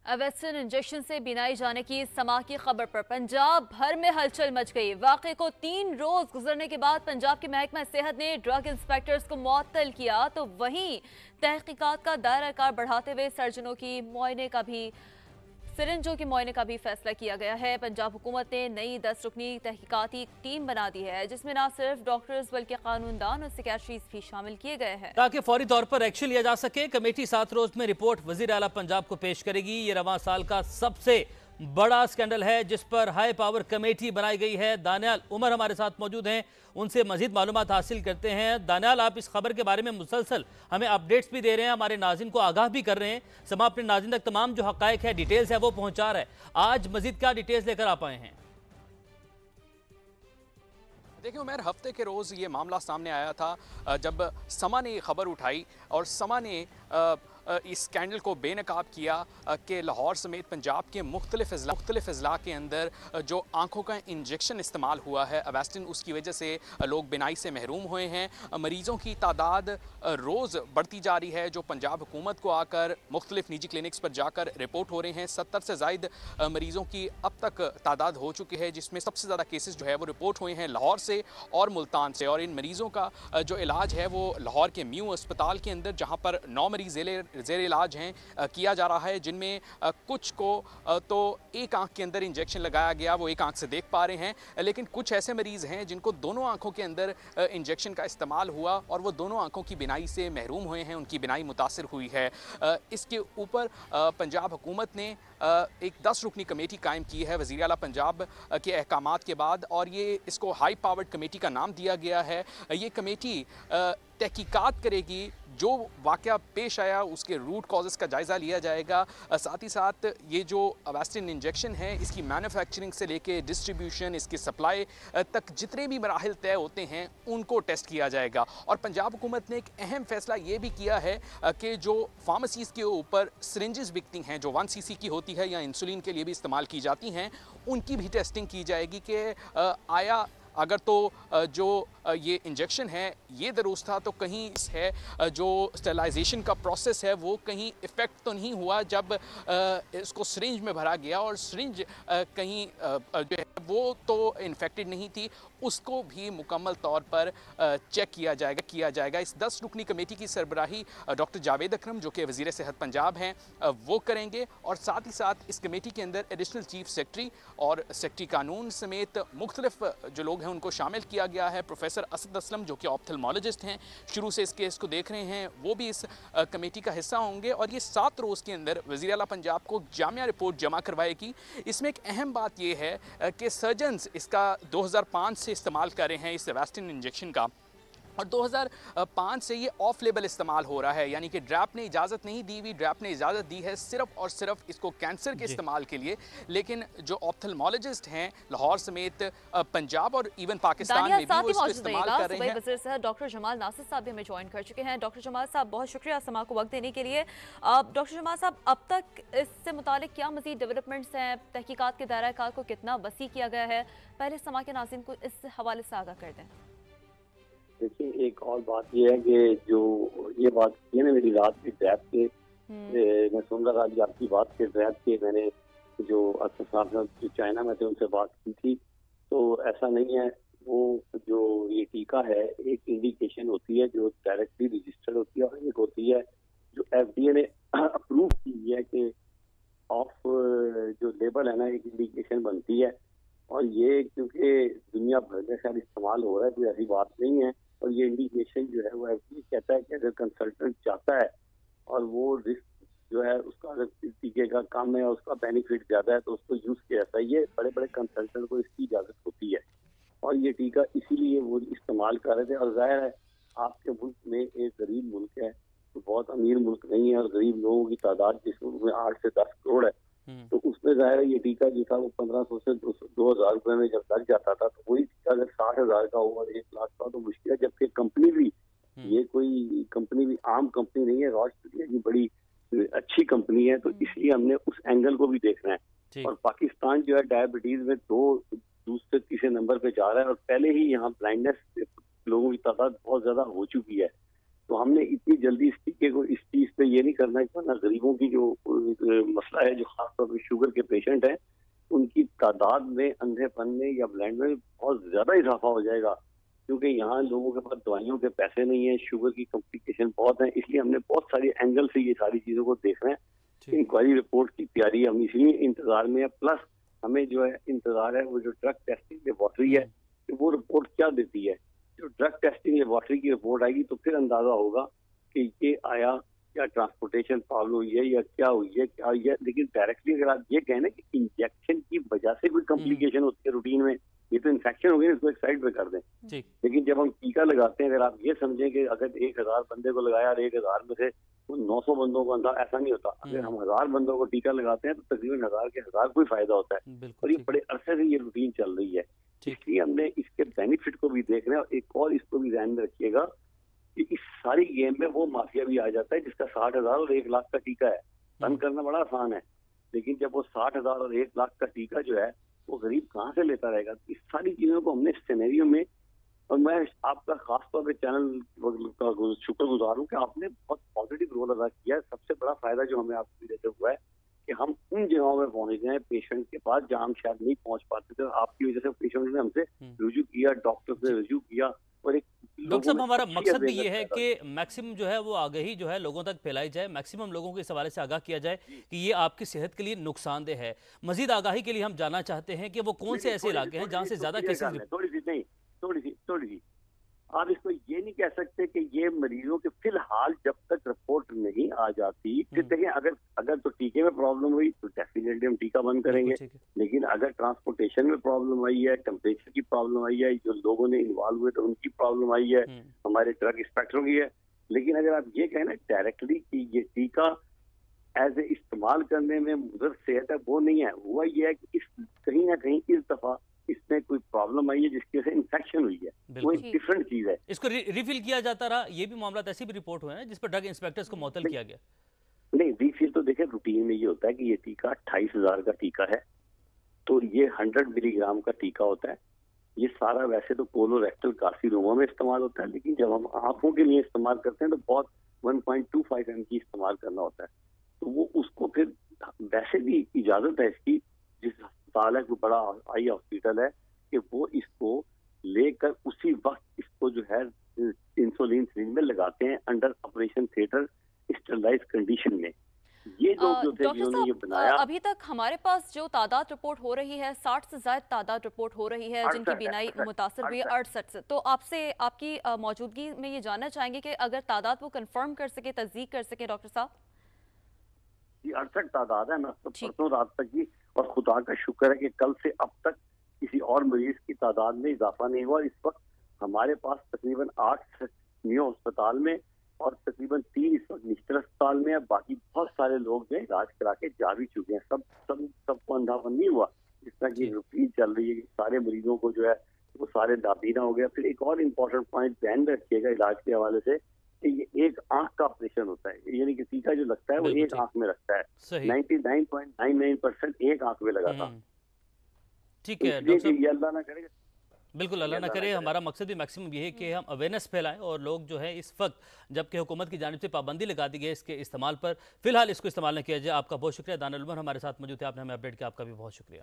Western injection से बीनाई जाने की समा की खबर पर पंजाब भर में हलचल मच गई। वाक़े को 3 रोज गुजरने के बाद पंजाब के महकमा सेहत ने ड्रग इंस्पेक्टर्स को मुअत्तल किया, तो वहीं तहकीकात का दायरा कार बढ़ाते हुए सिरिंजों के मुआयने का भी फैसला किया गया है। पंजाब हुकूमत ने नई 10 रुकनी तहकीकाती टीम बना दी है, जिसमें न सिर्फ डॉक्टर्स बल्कि कानूनदान और सिक्योरिटीज भी शामिल किए गए हैं ताकि फौरी तौर पर एक्शन लिया जा सके। कमेटी 7 रोज में रिपोर्ट वजीर आला पंजाब को पेश करेगी। ये रवां साल का सबसे बड़ा स्कैंडल है जिस पर हाई पावर कमेटी बनाई गई है। दानियाल उमर हमारे साथ मौजूद हैं, उनसे मजीद मालूमात हासिल करते हैं। दानियाल, आप इस खबर के बारे में मुसलसल हमें अपडेट्स भी दे रहे हैं, हमारे नाज़रीन को आगाह भी कर रहे हैं। समा अपने नाज़रीन तक तमाम जो हक़ाइक़ है, डिटेल्स है, वो पहुंचा रहा है। आज मजीद क्या डिटेल्स लेकर आ पाए हैं? देखिए उमर, हफ्ते के रोज़ ये मामला सामने आया था जब समा ने ये खबर उठाई और समा ने इस स्कैंडल को बेनकाब किया कि लाहौर समेत पंजाब के मुख्तलिफ अजला के अंदर जो आंखों का इंजेक्शन इस्तेमाल हुआ है अवेस्टिन, उसकी वजह से लोग बिनाई से महरूम हुए हैं। मरीज़ों की तादाद रोज़ बढ़ती जा रही है, जो पंजाब हुकूमत को आकर मुख्तलिफ निजी क्लिनिक्स पर जाकर रिपोर्ट हो रहे हैं। 70 से ज़ायद मरीज़ों की अब तक तादाद हो चुकी है, जिसमें सबसे ज़्यादा केसेस जो है वो रिपोर्ट हुए हैं लाहौर से और मुल्तान से। और इन मरीज़ों का जो इलाज है वो लाहौर के म्यू अस्पताल के अंदर, जहाँ पर 9 मरीज़ ज़ेर इलाज हैं, किया जा रहा है, जिनमें कुछ को तो एक आंख के अंदर इंजेक्शन लगाया गया, वो एक आंख से देख पा रहे हैं, लेकिन कुछ ऐसे मरीज़ हैं जिनको दोनों आंखों के अंदर इंजेक्शन का इस्तेमाल हुआ और वो दोनों आंखों की बिनाई से महरूम हुए हैं, उनकी बिनाई मुतासिर हुई है। इसके ऊपर पंजाब हुकूमत ने एक 10 रुकनी कमेटी कायम की है वज़ीर आला पंजाब के अहकामात के बाद, और ये इसको हाई पावर्ड कमेटी का नाम दिया गया है। ये कमेटी तहकीकात करेगी, जो वाक़या पेश आया उसके रूट कॉजेज़ का जायज़ा लिया जाएगा। साथ ही साथ ये जो अवेस्टिन इंजेक्शन है, इसकी मैन्युफैक्चरिंग से लेके डिस्ट्रीब्यूशन, इसकी सप्लाई तक जितने भी मराहिल तय होते हैं उनको टेस्ट किया जाएगा। और पंजाब हुकूमत ने एक अहम फ़ैसला ये भी किया है कि जो फार्मेसीज़ के ऊपर सिरिंजेस बिकती हैं, जो 1 cc की होती है या इंसुलिन के लिए भी इस्तेमाल की जाती हैं, उनकी भी टेस्टिंग की जाएगी कि आया अगर तो जो ये इंजेक्शन है ये दुरुस्त था, तो कहीं है जो स्टेलाइजेशन का प्रोसेस है वो कहीं इफ़ेक्ट तो नहीं हुआ जब इसको सिरिंज में भरा गया, और सिरिंज कहीं जो है वो तो इन्फेक्टेड नहीं थी, उसको भी मुकम्मल तौर पर चेक किया जाएगा। इस 10 रुकनी कमेटी की सरबराही डॉक्टर जावेद अकरम, जो कि वज़ीर सेहत पंजाब हैं, वो करेंगे। और साथ ही साथ इस कमेटी के अंदर एडिशनल चीफ सेक्रेटरी और सेक्रेटरी कानून समेत मुख्तलिफ जो लोग हैं उनको शामिल किया गया है। प्रोफेसर असद असलम, जो कि ऑप्थेल्मोलॉजिस्ट हैं, शुरू से इस केस को देख रहे हैं, वो भी इस कमेटी का हिस्सा होंगे। और ये 7 रोज़ के अंदर वज़ीर आला पंजाब को जामिया रिपोर्ट जमा करवाएगी। इसमें एक अहम बात ये है कि सर्जन्स इसका 2005 से इस्तेमाल कर रहे हैं इस अवेस्टिन इंजेक्शन का, और 2005 से ये ऑफ लेबल इस्तेमाल हो रहा है, यानी कि ड्रैप ने इजाज़त नहीं दी हुई। ड्रैप ने इजाज़त दी है सिर्फ और सिर्फ इसको कैंसर के इस्तेमाल के लिए, लेकिन जो ऑप्थेल्मोलॉजिस्ट हैं लाहौर समेत पंजाब और इवन पाकिस्तान में भी वो इसको इस्तेमाल कर रहे हैं। डॉक्टर जमाल नासिर साहब भी हमें ज्वाइन कर चुके हैं। डॉक्टर जमाल साहब, बहुत शुक्रिया समा को वक्त देने के लिए। डॉक्टर जमाल साहब, अब तक इससे मुतालिक क्या मज़ीद डेवलपमेंट्स हैं? तहकीकात के दायरा कार को कितना वसी किया गया है? पहले समा के नाज़रीन को इस हवाले से आगाह कर दें। देखिए, एक और बात ये है कि जो ये बात की ना मेरी रात की ड्रैप के, मैं सुन रहा था आपकी बात के ड्रैप के, मैंने जो असद साहब जो चाइना में थे उनसे बात की थी, तो ऐसा नहीं है। वो जो ये टीका है, एक इंडिकेशन होती है जो डायरेक्टली रजिस्टर्ड होती है, और एक होती है जो FDA ने अप्रूव की है कि ऑफ जो लेबल है ना, एक इंडिकेशन बनती है। और ये क्योंकि दुनिया भर में शायद इस्तेमाल हो रहा है, कोई ऐसी बात नहीं है। और ये इंडिकेशन जो है वो FDA कहता है कि अगर कंसल्टेंट चाहता है और वो रिस्क जो है उसका अगर टीके का कम है और उसका बेनिफिट ज़्यादा है तो उसको यूज़ किया जाता है। ये बड़े बड़े कंसल्टेंट को इसकी इजाज़त होती है, और ये टीका इसीलिए वो इस्तेमाल कर रहे थे। और जाहिर है आपके मुल्क में एक गरीब मुल्क है, तो बहुत अमीर मुल्क नहीं है, और गरीब लोगों की तादाद जिस मुल्क में 8 से 10 करोड़ है, तो उसमें जाहिर है ये टीका जो था वो 1500 से 2000 रुपए में जब लग जाता था, तो वही टीका अगर 60,000 का हो और 1 लाख का तो मुश्किल है। जबकि कंपनी भी, ये कोई कंपनी भी आम कंपनी नहीं है, रॉच की बड़ी अच्छी कंपनी है, तो इसलिए हमने उस एंगल को भी देखना है। और पाकिस्तान जो है डायबिटीज में दूसरे तीसरे नंबर पे जा रहा है, और पहले ही यहाँ ब्लाइंडनेस लोगों की तादाद बहुत ज्यादा हो चुकी है। تو ہم نے اتنی جلدی اس ٹیکے کو اس چیز پہ یہ نہیں کرنا ہے، ورنہ غریبوں کی جو مسئلہ ہے، جو خاص طور پہ شوگر کے پیشنٹ ہیں، ان کی تعداد میں اندھے پن میں یا بلائنڈ میں بہت زیادہ اضافہ ہو جائے گا، کیونکہ یہاں لوگوں کے پاس دوائیوں کے پیسے نہیں ہیں، شوگر کی کمپلیکیشن بہت ہیں. اس لیے ہم نے بہت ساری اینگل سے یہ ساری چیزوں کو دیکھنا ہے. انکوائری رپورٹ کی تیاری ہم اس لیے انتظار میں ہے، پلس ہمیں جو ہے انتظار ہے وہ جو ڈرگ ٹیسٹنگ لیبارٹری ہے کہ وہ رپورٹ کیا دیتی ہے. جو ڈرگ ٹیسٹنگ لیبارٹری کی رپورٹ آئے گی تو پھر اندازہ ہوگا کہ یہ آیا کیا ٹرانسپورٹیشن پرابلم ہوئی ہے یا کیا ہوئی ہے کیا ہوئی ہے. لیکن ڈائریکٹلی اگر آپ یہ کہیں نا کہ انجیکشن کی وجہ سے کوئی کمپلیکیشن ہوتی ہے روٹین میں، یہ تو انفیکشن ہو گئی، اس کو ایک سائڈ پہ کر دیں. لیکن جب ہم ٹیکہ لگاتے ہیں، اگر آپ یہ سمجھیں کہ اگر 1000 بندے کو لگایا اور 1000 میں سے 900 بندوں کو اندازہ، ایسا نہیں ہوتا. اگر ہم 1000 بندوں کو ٹیکہ لگاتے ہیں تو تقریباً 1000 کے 1000 کوئی فائدہ ہوتا ہے. اور یہ بڑے عرصے سے یہ روٹین چل رہی ہے. اس لیے ہم نے اس کے بینیفٹ کو بھی دیکھنا ہے. اور ایک اور اس کو بھی ذہن میں رکھیے گا کہ اس ساری گیم میں وہ مافیا بھی آ جاتا ہے جس کا 60,000 اور 1 لاکھ کا ٹیکہ ہے. بند کرنا بڑا آسان ہے، لیکن جب وہ 60,000 اور 1 لاکھ کا ٹیکہ جو ہے وہ غریب کہاں سے لیتا رہے گا. اس ساری چیزوں کو ہم نے سینیریو میں، اور میں آپ کا خاص طور پہ چینل کا شکر گزار ہوں کہ آپ نے بہت پازیٹیو رول ادا کیا ہے. سب سے بڑا فائدہ جو ہمیں آپ کو دیتے ہوا ہے کہ ہم ان جگہوں میں پہنچ گئے ہیں پیشنٹ کے پاس جہاں ہم شاید نہیں پہنچ پاتے تھے. آپ کی وجہ سے پیشنٹ نے ہم سے رجوع کیا، ڈاکٹر سے رجوع کیا. اور ایک ڈاکٹر صاحب، ہمارا مقصد بھی یہ ہے کہ میکسیمم جو ہے وہ آگہی جو ہے لوگوں تک پھیلائی جائے، میکسیمم لوگوں کو اس حوالے سے آگاہ کیا جائے کہ یہ آپ کی صحت کے لیے نقصان دہ ہے. مزید آگاہی کے لیے ہم جاننا چاہتے ہیں کہ وہ کون سے ایسے علاقے ہیں جہاں سے زیادہ کیسز. تھوڑی سی آپ اس کو یہ نہیں کہہ سکتے کہ یہ مریضوں کے فی الحال جب تک رپورٹ نہیں آ جاتی، پھر دیکھیں اگر تو ٹیکے میں پرابلم ہوئی تو ڈیفینیٹلی ہم ٹیکہ بند کریں گے. لیکن اگر ٹرانسپورٹیشن میں پرابلم آئی ہے، ٹیمپریچر کی پرابلم آئی ہے، جو لوگوں نے انوالو ہوئے تو ان کی پرابلم آئی ہے، ہمارے ڈرگ انسپیکٹروں کی ہے. لیکن اگر آپ یہ کہیں نا ڈائریکٹلی کہ یہ ٹیکہ ایز اے استعمال کرنے میں مضر صحت ہے، وہ نہیں ہے. ہوا یہ ہے کہ کہیں نہ کہیں اس دفعہ اس میں کوئی پرابلم آئی ہے جس کی وجہ سے انفیکشن ہوئی ہے. وہ ایک ڈفرنٹ چیز ہے. اس کو ریفل کیا جاتا رہا. یہ بھی معاملات ایسی بھی رپورٹ ہوئے ہیں جس پر ڈرگ انسپیکٹرز کو معطل کیا گیا. نہیں، ریفل تو دیکھیں روٹین میں یہ ہوتا ہے کہ یہ ٹیکہ 28,000 کا ٹیکہ ہے تو یہ 100 ملی گرام کا ٹیکہ ہوتا ہے. یہ سارا ویسے تو کولوریکٹل کارسینوما میں استعمال ہوتا ہے، لیکن جب ہم آنکھوں کے لیے استعمال کرتے ہیں تو بہت 1.25 mg استعمال کرنا ہوتا ہے. تو وہ اس کو پھر ویسے بھی اجازت ہے اس کی، جس ہسپتال ہے، کوئی بڑا آئی ہاسپٹل ہے، کہ وہ اس کو لے کر اسی وقت اس کو جو ہے انسولین سرنج میں لگاتے ہیں انڈر آپریشن تھیٹر اسٹرلائز کنڈیشن میں. یہ لوگ جو تھے جنہوں نے یہ بنایا، ابھی تک ہمارے پاس جو تعداد رپورٹ ہو رہی ہے 60 سے زائد تعداد رپورٹ ہو رہی ہے جن کی بینائی متاثر ہوئی ہے 68 سے. تو آپ سے آپ کی موجودگی میں یہ جاننا چاہیں گے کہ اگر تعداد وہ کنفرم کر سکے، تصدیق کر سکے ڈاکٹر صاحب. یہ 68 تعداد ہے. میں پرسوں رات تک کی، اور خدا کا شکر ہے کہ کل سے اب تک کسی اور مریض کی تعداد میں اضافہ نہیں ہوا. اس وقت ہمارے پاس تقریباً 8 نیو ہسپتال میں اور تقریباً 3 اس وقت نشتر ہسپتال میں ہے. باقی بہت سارے لوگ جو علاج کرا کے جا بھی چکے ہیں. سب کو اندھا پن نہیں ہوا. جس طرح کی روٹین چل رہی ہے کہ سارے مریضوں کو جو ہے وہ سارے نابینا ہو گیا. پھر ایک اور امپورٹنٹ پوائنٹ ذہن میں رکھیے گا علاج کے حوالے سے کہ یہ ایک آنکھ کا آپریشن ہوتا ہے، یعنی کہ ٹیکہ جو لگتا ہے وہ ایک آنکھ میں لگتا ہے. 99.99% ایک آنکھ میں لگا تھا. ٹھیک ہے ڈاکٹر صاحب، یہ اللہ نہ کرے. بالکل اللہ نہ کرے. ہمارا مقصد بھی میکسیمم یہ ہے کہ ہم اویئرنیس پھیلائیں، اور لوگ جو ہے اس وقت جبکہ حکومت کی جانب سے پابندی لگا دی گئی اس کے استعمال پر، فی الحال اس کو استعمال نہ کیا جائے. آپ کا بہت شکریہ. دانیال عمر ہمارے ساتھ موجود تھے، آپ نے ہمیں اپڈیٹ کیا. آپ کا بھی بہت شکریہ.